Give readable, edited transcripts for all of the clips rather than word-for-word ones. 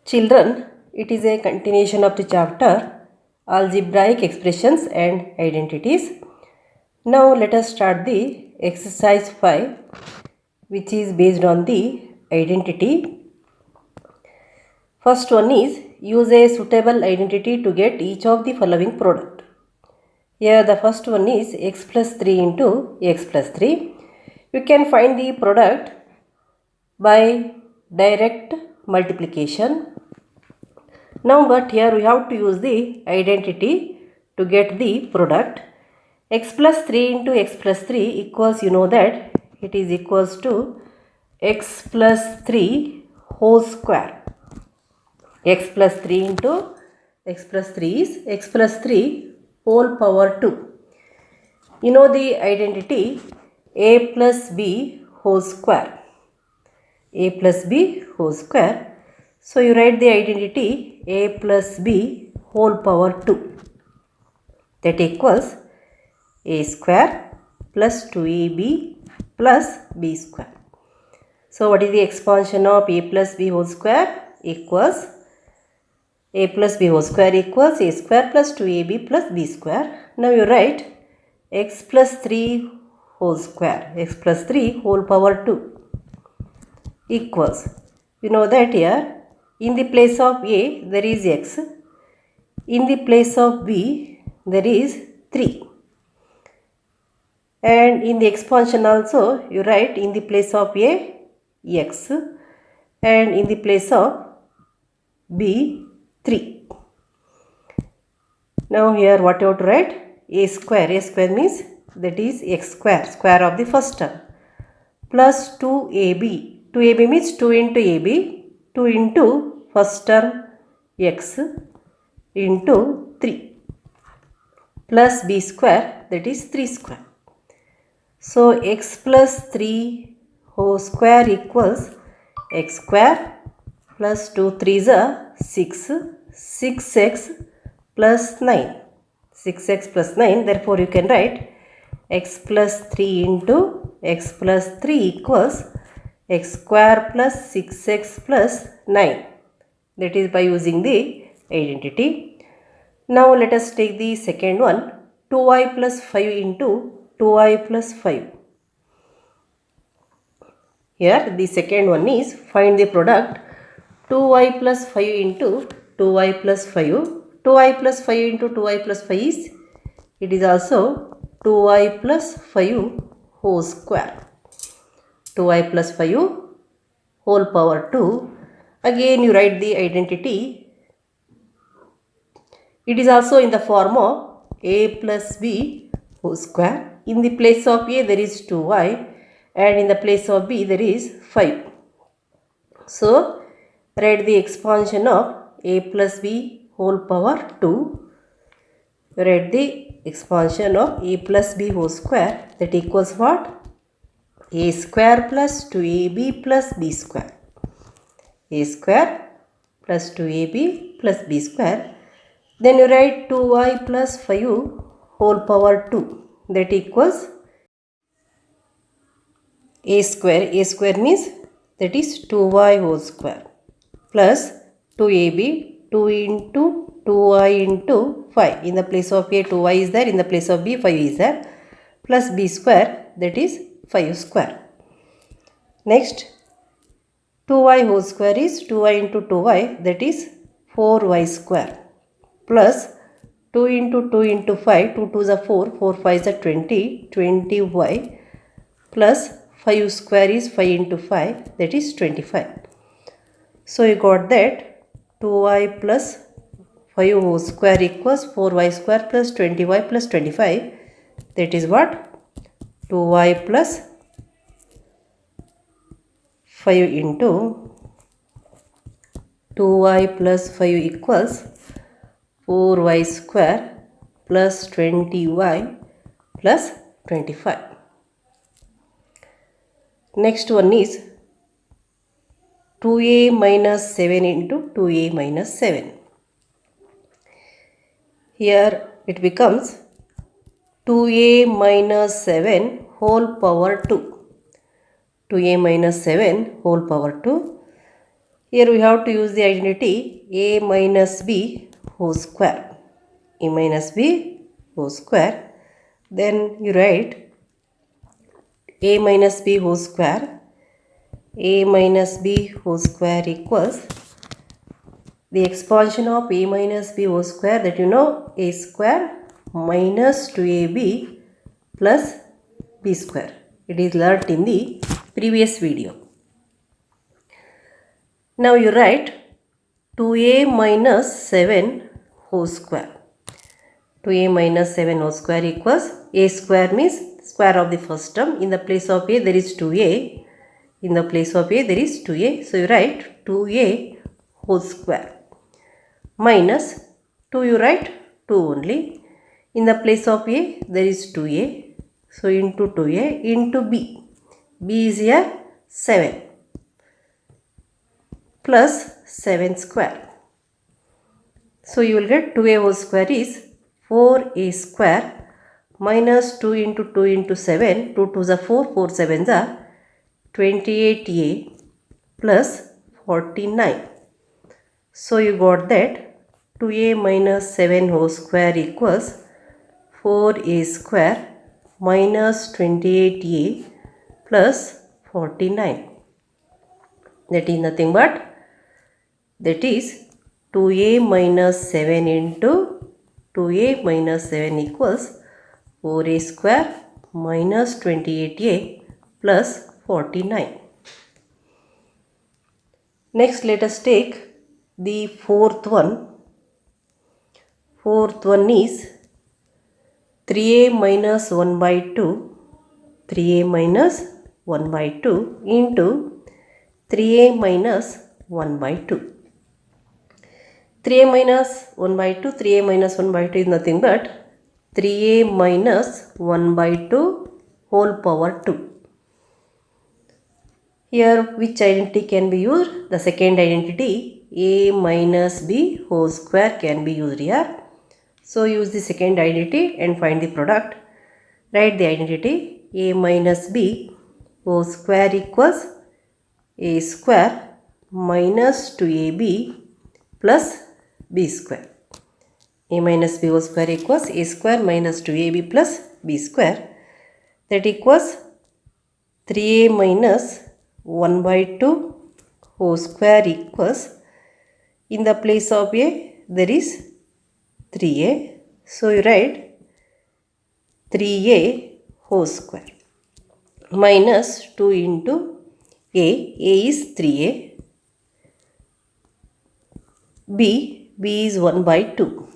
Children, it is a continuation of the chapter Algebraic Expressions and Identities. Now let us start the exercise 5, which is based on the identity. First one is use a suitable identity to get each of the following product. Here the first one is x plus 3 into x plus 3. You can find the product by direct multiplication. Now but here we have to use the identity to get the product. X plus 3 into x plus 3 equals, you know that it is equals to x plus 3 whole square. X plus 3 into x plus 3 is x plus 3 whole power 2. You know the identity a plus b whole square. A plus b whole square. So you write the identity a plus b whole power 2. That equals a square plus 2ab plus b square. So what is the expansion of a plus b whole square? Equals a plus b whole square equals a square plus 2ab plus b square. Now you write x plus 3 whole square, x plus 3 whole power 2 equals, you know that here in the place of a there is x, in the place of b there is 3, and in the expansion also you write in the place of a x and in the place of b 3. Now here what you have to write? A square means that is x square, square of the first term, plus 2ab. 2ab means 2 into ab, 2 into first term x into 3 plus b square, that is 3 square. So x plus 3 whole square equals x square plus 2 3s are 6, 6x plus 9, 6x plus 9. Therefore you can write x plus 3 into x plus 3 equals x square plus 6x plus 9. That is by using the identity. Now let us take the second one, 2y plus 5 into 2y plus 5. Here the second one is find the product 2y plus 5 into 2y plus 5. 2y plus 5 into 2y plus 5 is, it is also 2y plus 5 whole square. 2y plus 5 whole power 2. Again you write the identity. It is also in the form of a plus b whole square. In the place of a there is 2y and in the place of b there is 5. So write the expansion of a plus b whole power 2. Write the expansion of a plus b whole square, that equals what? A square plus 2ab plus b square. A square plus 2ab plus b square. Then you write 2y plus 5 whole power 2. That equals a square. A square means that is 2y whole square plus 2ab, 2 into 2y into 5. In the place of a 2y is there, in the place of b 5 is there, plus b square, that is 5 square. Next 2y whole square is 2y into 2y, that is 4y square, plus 2 into 2 into 5, 2 2s are 4, 4 5s are 20, 20y, plus 5 square is 5 into 5, that is 25. So you got that 2y plus 5 whole square equals 4y square plus 20y plus 25. That is what? 2y plus 5 into 2y plus 5 equals 4y square plus 20y plus 25. Next one is 2a minus 7 into 2a minus 7. Here it becomes 2a minus 7 whole power 2. 2a minus 7 whole power 2. Here we have to use the identity a minus b whole square. A minus b whole square. Then you write a minus b whole square. A minus b whole square equals the expansion of a minus b whole square, that you know, a square minus 2ab plus b square. It is learnt in the previous video. Now you write 2a minus 7 whole square. 2a minus 7 whole square equals a square means square of the first term. In the place of a there is 2a. In the place of a there is 2a. So you write 2a whole square minus 2, you write 2 only. In the place of a there is 2a. So into 2a into b. b is here 7 plus 7 square. So you will get 2a whole square is 4a square minus 2 into 2 into 7. 2 2s are 4, 4 7s are 28a plus 49. So you got that 2a minus 7 whole square equals 4a square minus 28a plus 49. That is nothing but, that is 2a minus 7 into 2a minus 7 equals 4a square minus 28a plus 49. Next, let us take the fourth one. Fourth one is 3a minus 1 by 2. 3a minus 1 by 2 into 3a minus 1 by 2. 3a minus 1 by 2, 3a minus 1 by 2 is nothing but 3a minus 1 by 2 whole power 2. Here which identity can be used? The second identity, a minus b whole square, can be used here. So use the second identity and find the product. Write the identity a minus b whole square equals a square minus 2ab plus b square. A minus b whole square equals a square minus 2ab plus b square. That equals 3a minus 1 by 2 whole square equals, in the place of a there is 3a. So you write 3a whole square minus 2 into a is 3a, b is 1 by 2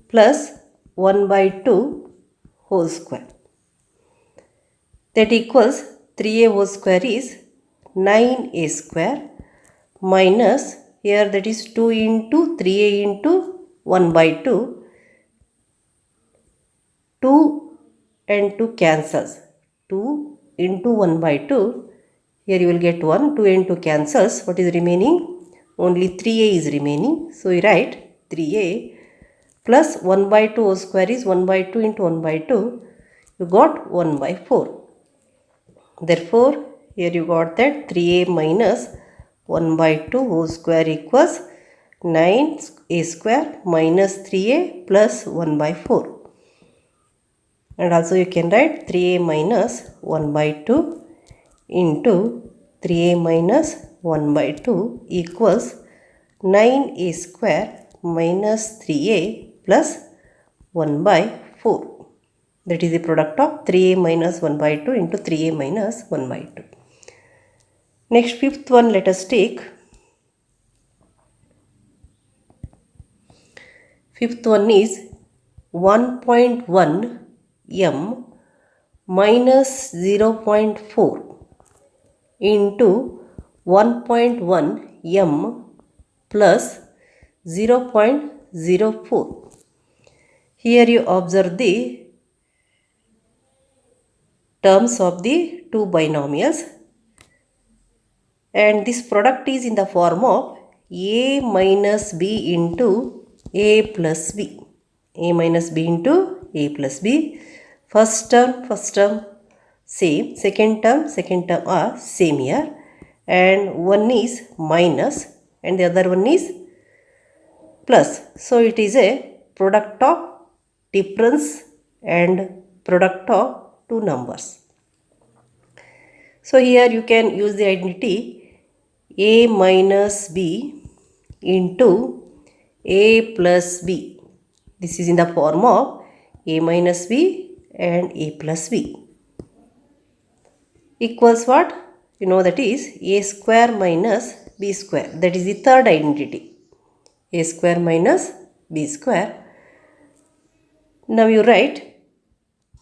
plus 1 by 2 whole square. That equals 3a whole square is 9a square minus, here that is 2 into 3a into 1 by 2. 2 and 2 cancels. 2 into 1 by 2. Here you will get 1. 2 and 2 cancels. What is remaining? Only 3a is remaining. So you write 3a plus 1 by 2 whole square is 1 by 2 into 1 by 2. You got 1 by 4. Therefore, here you got that 3a minus 1 by 2 whole square equals 9a square minus 3a plus 1 by 4. And also you can write 3a minus 1 by 2 into 3a minus 1 by 2 equals 9a square minus 3a plus 1 by 4. That is the product of 3a minus 1 by 2 into 3a minus 1 by 2. Next, fifth one, let us take. Fifth one is 1.1 m minus 0.4 into 1.1 m plus 0.04. Here you observe the terms of the two binomials, and this product is in the form of a minus b into a plus b. A minus b into a plus b. First term same, second term are same here, and one is minus and the other one is plus. So it is a product of difference and product of two numbers. So here you can use the identity a minus b into a plus b. This is in the form of a minus b and a plus b equals what? You know, that is a square minus b square. That is the third identity. A square minus b square. Now you write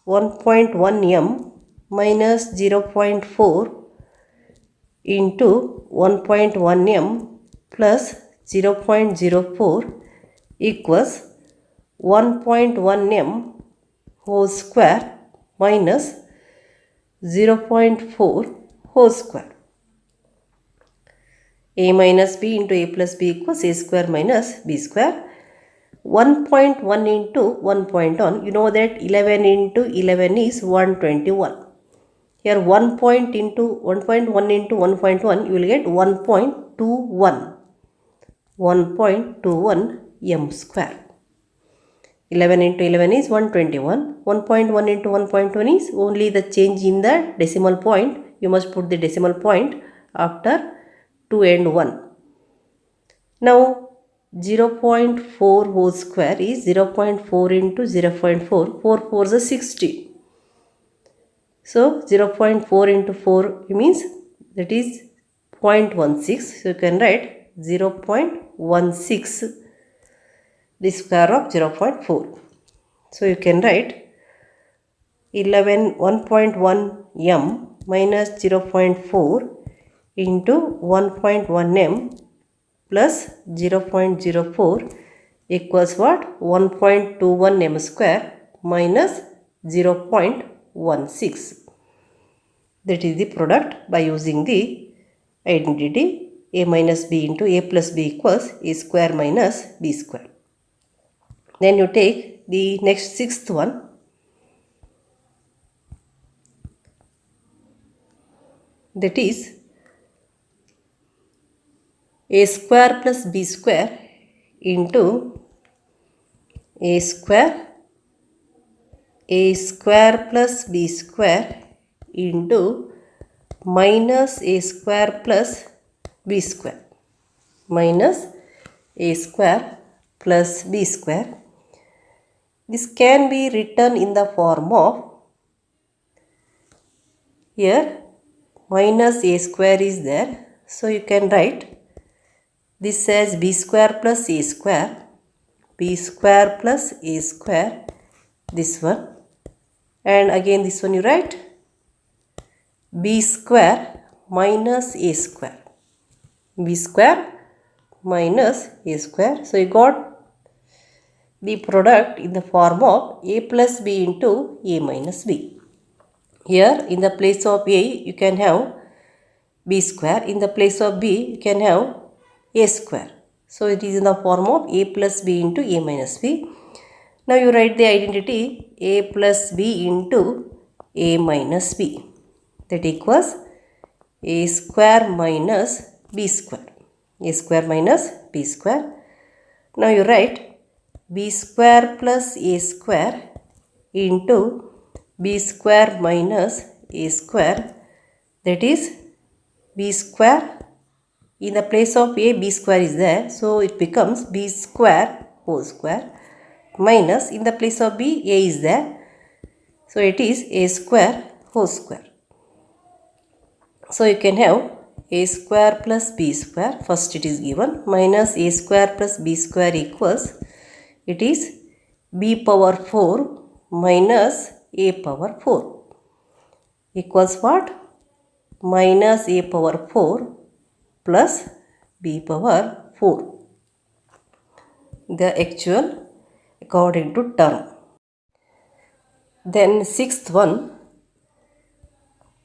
1.1 m minus 0.4 into 1.1 m plus 0.04 equals 1.1 m whole square minus 0.4 whole square. A minus b into a plus b equals a square minus b square. 1.1 into 1.1, you know that 11 into 11 is 121. Here 1.1 into 1.1, you will get 1.21. 1.21 m square. 11 into 11 is 121. 1.1 into 1.1 is only the change in the decimal point. You must put the decimal point after 2 and 1. Now 0.4 whole square is 0.4 into 0.4. 4 4 is 60. So 0.4 into 4 means that is 0.16. So you can write 0.16 the square of 0.4. So you can write 1.1 m minus 0.4 into 1.1 m plus 0.04 equals what? 1.21 m square minus 0.16. That is the product by using the identity a minus b into a plus b equals a square minus b square. Then you take the next sixth one. That is a square plus b square into a square plus b square into minus a square plus b square. Minus a square plus b square. This can be written in the form of, here minus a square is there. So you can write this as b square plus a square, b square plus a square, this one, and again this one you write b square minus a square, b square minus a square. So you got the product in the form of a plus b into a minus b. Here in the place of a you can have b square, in the place of b you can have a square. So it is in the form of a plus b into a minus b. Now you write the identity a plus b into a minus b. That equals a square minus b square. A square minus b square. Now you write b square plus a square into b square minus a square. That is b square. In the place of a, b square is there. So it becomes b square whole square minus, in the place of b, a is there. So it is a square whole square. So you can have a square plus b square. First it is given minus a square plus b square equals, it is b power 4 minus a power 4 equals what? Minus a power 4 plus b power 4. The actual according to term. Then sixth one,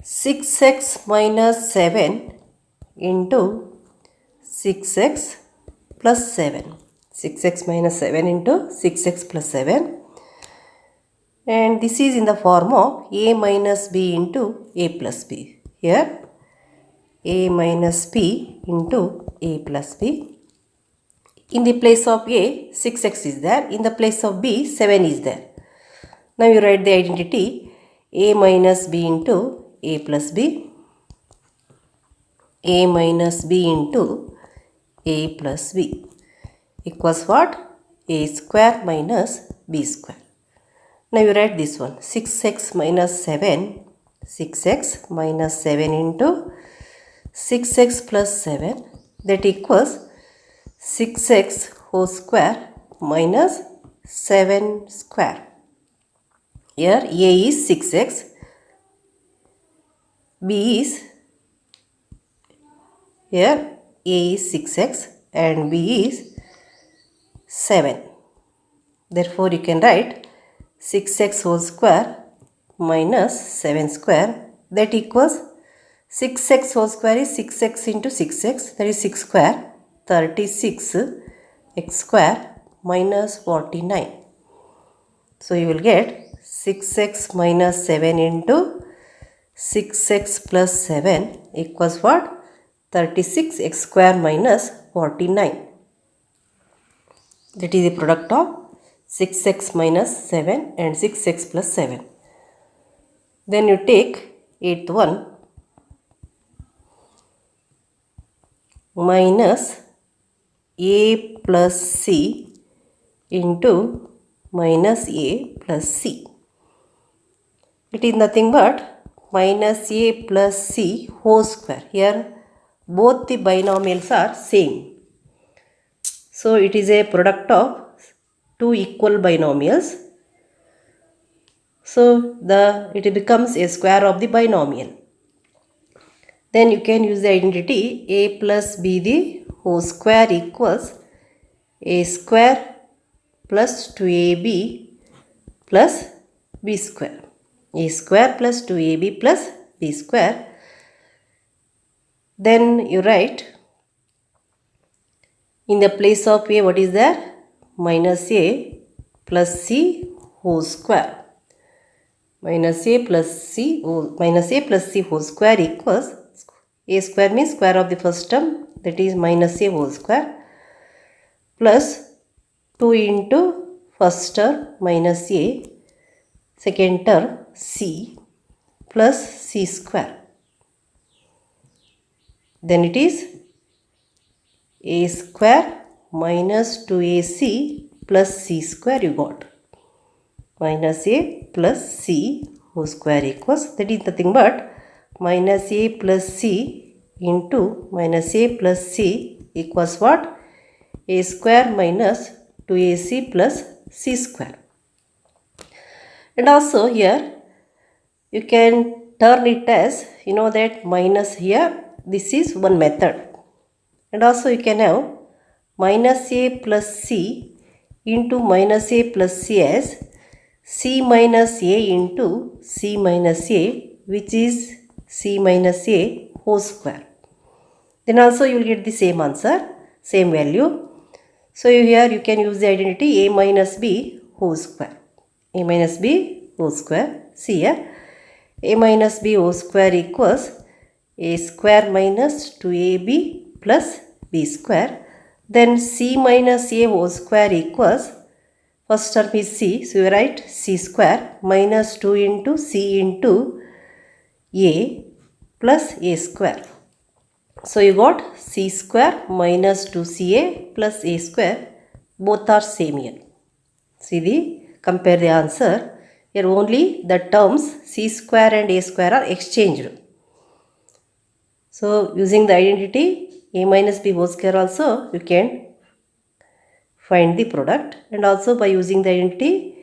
6x minus 7 into 6x plus 7. 6x minus 7 into 6x plus 7. And this is in the form of a minus b into a plus b. Here a minus b into a plus b. In the place of a, 6x is there. In the place of b, 7 is there. Now you write the identity a minus b into a plus b. A minus b into a plus b equals what? A square minus b square. Now you write this one 6x minus 7. 6x minus 7 into 6x plus 7, that equals 6x whole square minus 7 square. Here a is 6x, b is here a is 6x and b is 7. Therefore you can write 6x whole square minus 7 square, that equals 6x whole square is 6x into 6x, that is 6 square, 36 x square minus 49. So you will get 6x minus 7 into 6x plus 7 equals what? 36 x square minus 49. That is the product of 6x minus 7 and 6x plus 7. Then you take 8th one minus a plus c into minus a plus c. It is nothing but minus a plus c whole square. Here both the binomials are same. So it is a product of two equal binomials. So it becomes a square of the binomial. Then you can use the identity a plus b the whole square equals a square plus 2ab plus b square. A square plus 2ab plus b square. Then you write in the place of a, what is there? Minus a plus c whole square. Minus a plus c whole square equals a square means square of the first term, that is minus a whole square, plus 2 into first term minus a, second term c, plus c square. Then it is a square minus 2ac plus c square you got. Minus a plus c whole square equals, that is nothing but minus a plus c into minus a plus c equals what? A square minus 2ac plus c square. And also here you can turn it as, you know that minus here, this is one method. And also you can have minus a plus c into minus a plus c as c minus a into c minus a, which is c minus a whole square. Then also you will get the same answer, same value. So here you can use the identity a minus b whole square. A minus b whole square. See here, a minus b whole square equals a square minus 2ab plus b square. Then c minus a whole square equals, first term is c, so you write c square minus 2 into c into a plus a square. So you got c square minus 2ca plus a square, both are same here. See compare the answer. Here only the terms c square and a square are exchanged. So using the identity a minus b whole square also you can find the product, and also by using the identity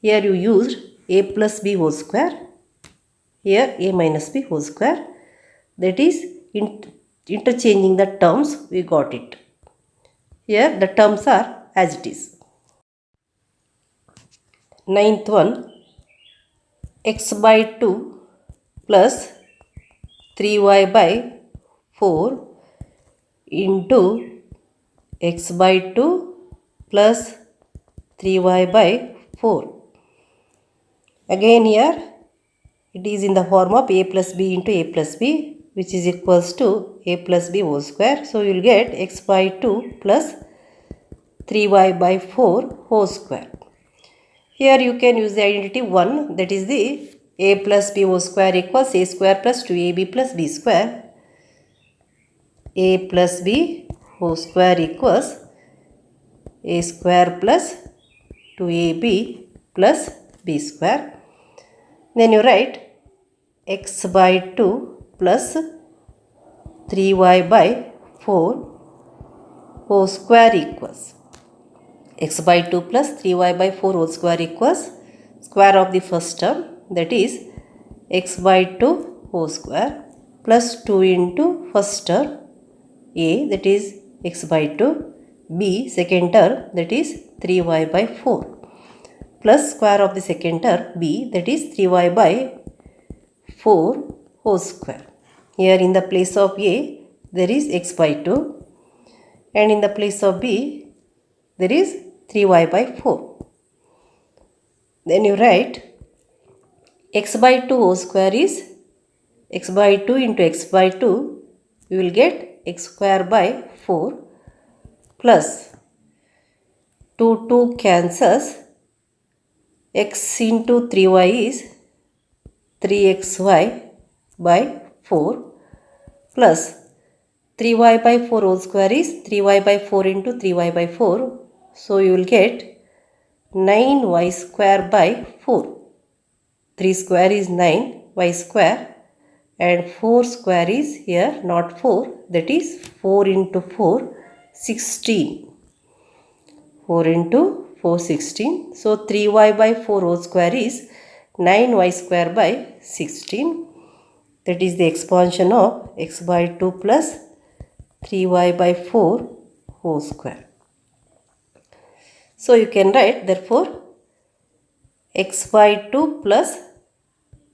here you used a plus b whole square, here a minus b whole square, that is interchanging the terms we got it. Here the terms are as it is. 9th one, x by 2 plus 3y by 4 into x by 2 plus 3y by 4. Again here it is in the form of a plus b into a plus b. which is equals to a plus b whole square. So you will get x by 2 plus 3y by 4 whole square. Here you can use the identity 1, that is the a plus b whole square equals a square plus 2ab plus b square. A plus b whole square equals a square plus 2ab plus b square. Then you write x by 2 plus 3y by 4 whole square equals x by 2 plus 3y by 4 whole square equals square of the first term, that is x by 2 whole square plus 2 into first term a, that is x by 2, b second term, that is 3y by 4 plus square of the second term b, that is 3y by 4 whole square. Here in the place of a there is x by 2 and in the place of b there is 3y by 4. Then you write x by 2 whole square is x by 2 into x by 2, we will get x square by 4 plus 2 cancels, x into 3y is 3xy by 4 plus 3y by 4 whole square is 3y by 4 into 3y by 4. So you will get 9y square by 4. 3 square is 9 y square and 4 square is here not 4, that is 4 into 4 16. 4 into 4 16. So 3y by 4 whole square is 9y square by 16. That is the expansion of x by 2 plus 3y by 4 whole square. So you can write therefore x by 2 plus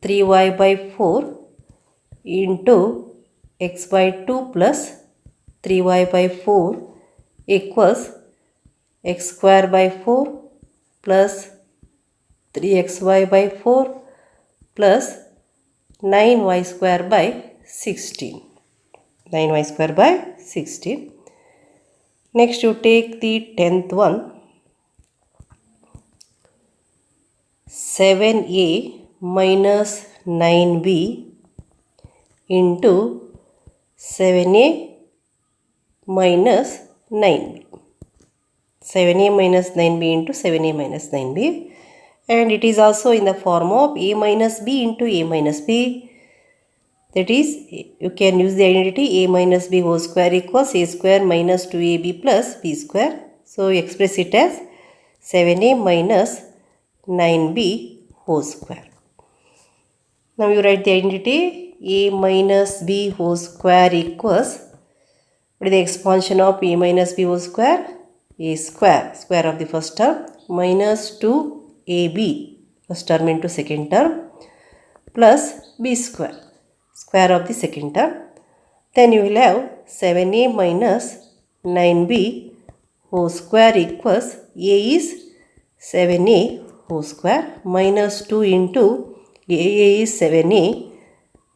3y by 4 into x by 2 plus 3y by 4 equals x square by 4 plus 3xy by 4 plus 9y square by 16. 9y square by 16. Next you take the 10th one. 7a minus 9b into 7a minus 9b. 7a minus 9b into 7a minus 9b, and it is also in the form of a minus b into a minus b. That is, you can use the identity a minus b whole square equals a square minus 2ab plus b square. So you express it as 7a minus 9b whole square. Now you write the identity a minus b whole square equals, what is the expansion of a minus b whole square? A square, square of the first term, minus 2ab, first term into second term, plus b square, square of the second term. Then you will have 7a minus 9b whole square equals a is 7a whole square minus 2 into a is 7a,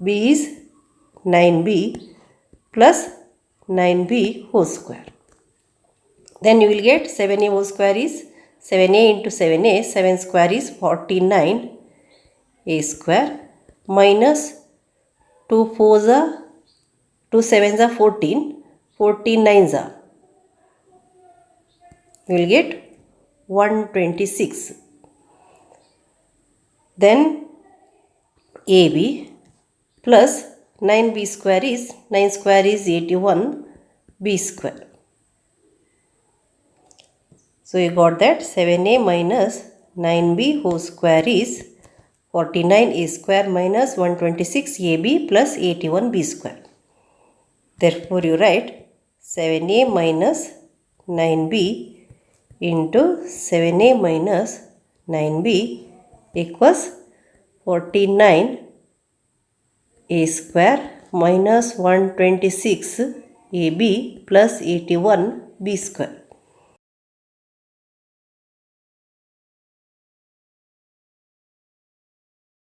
b is 9b plus 9b whole square. Then you will get 7a whole square is 7a into 7a, 7 square is 49 a square minus 2 4s are 2 7s are 14, 14 9s are, you will get 126. Then ab plus 9b square is 9 square is 81 b square. So you got that 7a minus 9b whole square is 49a square minus 126ab plus 81b square. Therefore you write 7a minus 9b into 7a minus 9b equals 49 a square minus 126 ab plus 81 b square.